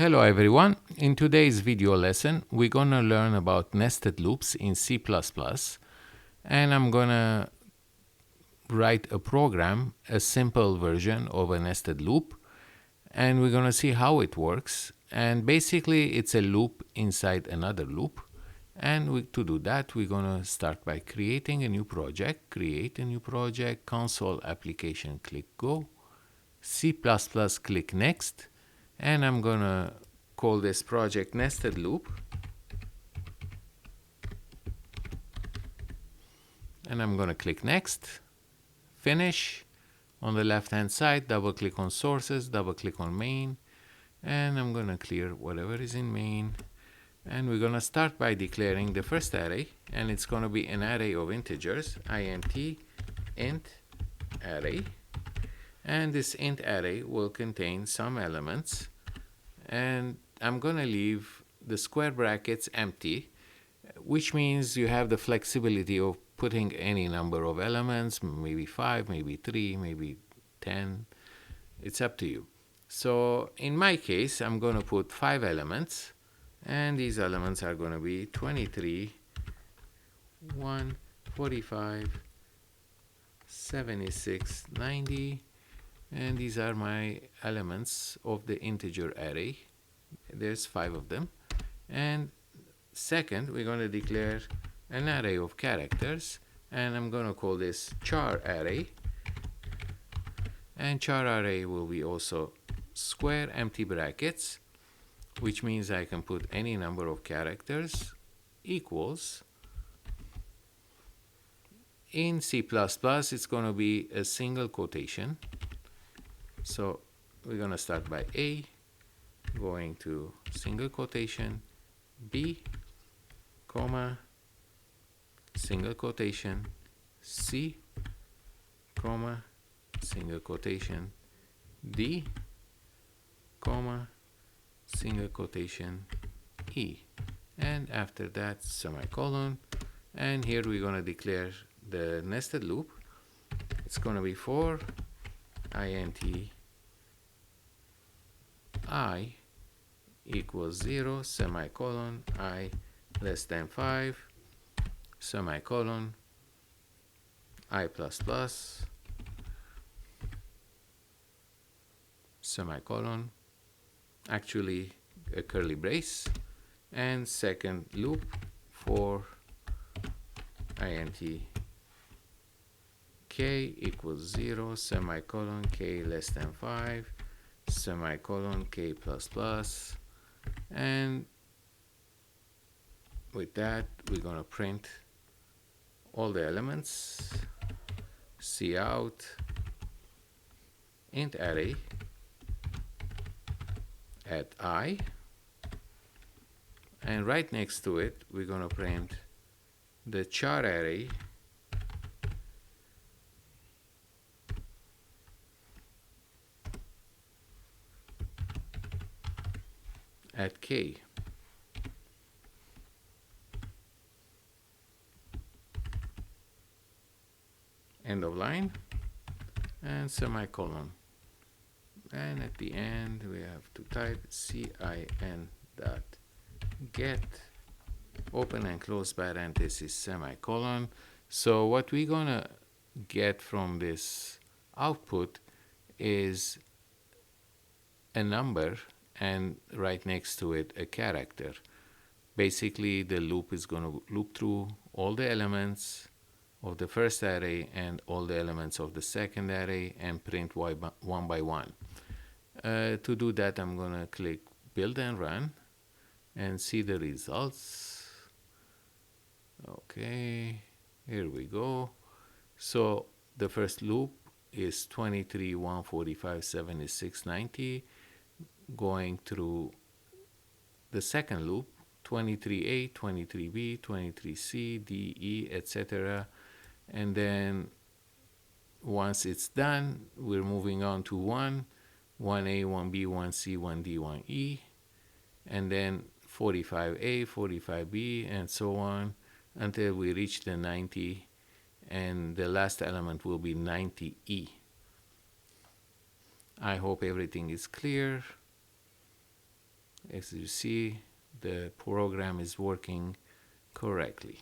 Hello everyone. In today's video lesson, we're going to learn about nested loops in C++, and I'm going to write a program, a simple version of a nested loop, and we're going to see how it works. And basically, it's a loop inside another loop. And to do that, we're going to start by creating a new project. Create a new project, console application, click go, C++, click next, and I'm going to call this project nested loop. And I'm going to click next, finish. On the left hand side, double click on sources, double click on main, and I'm going to clear whatever is in main. And we're going to start by declaring the first array, and it's going to be an array of integers, int array. And this int array will contain some elements, and I'm going to leave the square brackets empty, which means you have the flexibility of putting any number of elements, maybe 5, maybe 3, maybe 10. It's up to you. So in my case, I'm going to put 5 elements, and these elements are going to be 23, 1, 45, 76, 90, and these are my elements of the integer array. There's 5 of them. And second, we're going to declare an array of characters, and I'm going to call this char array. And char array will be also square empty brackets, which means I can put any number of characters equals. In C++, it's going to be a single quotation. So we're going to start by A, going to single quotation, B, comma, single quotation, C, comma, single quotation, D, comma, single quotation, E. And after that, semicolon. And here we're going to declare the nested loop. It's going to be for int I equals 0, semicolon, I less than 5, semicolon, I plus plus, semicolon, actually a curly brace, and second loop for int k equals 0, semicolon, k less than 5, semicolon, k plus plus, and with that we're going to print all the elements, cout int array at I, and right next to it we're going to print the char array at k. End of line, and semicolon. And at the end we have to type cin dot get open and close parenthesis semicolon. So what we're gonna get from this output is a number, and right next to it a character. Basically the loop is going to loop through all the elements of the first array and all the elements of the second array and print one by one. To do that, I'm going to click build and run and see the results. Okay, here we go. So the first loop is 23, 1, 45, 76, 90. Going through the second loop, 23A, 23B, 23C, D, E, etc. And then once it's done, we're moving on to 1, 1A, 1B, 1C, 1D, 1E, and then 45A, 45B, and so on until we reach the 90, and the last element will be 90E. I hope everything is clear. As you see, the program is working correctly.